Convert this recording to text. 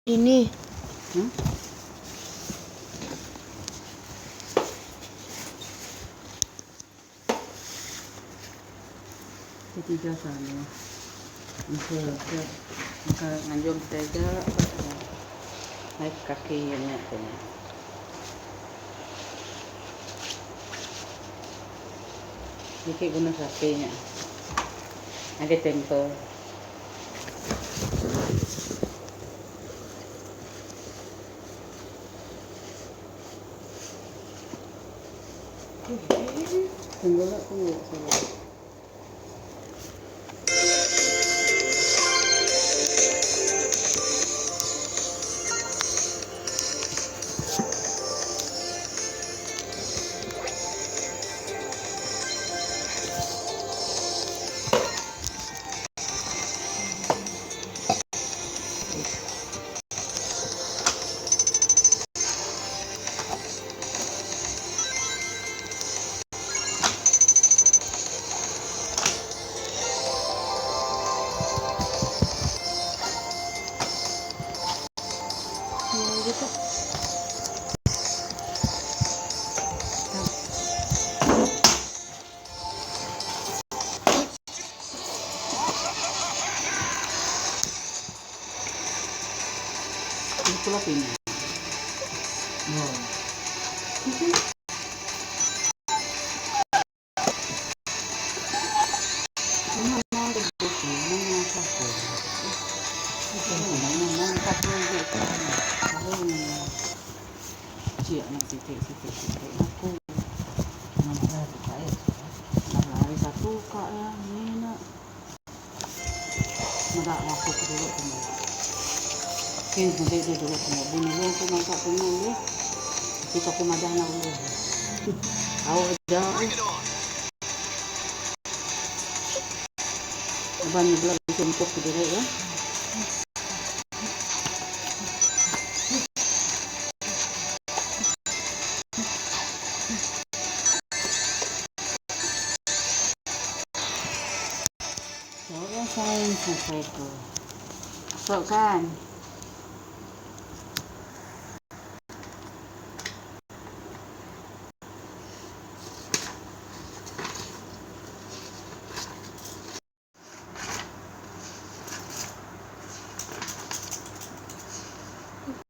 Ini. Hmm? Ketiga sana. Maka nganjung tega naik kakinya tanya. Dikit guna sapinya. Ada tempo. Tunggu lah, tunggu. Gitu. Ini pula ini. Aku lari satu kak ya ini nak madak aku dulu tunggu nanti dulu tunggu bunyi aku masak tunggu ya kita aku madah nak dulu tahu aja abang belum jemput ke diri ya sayang selesai tuh. Masuk kan?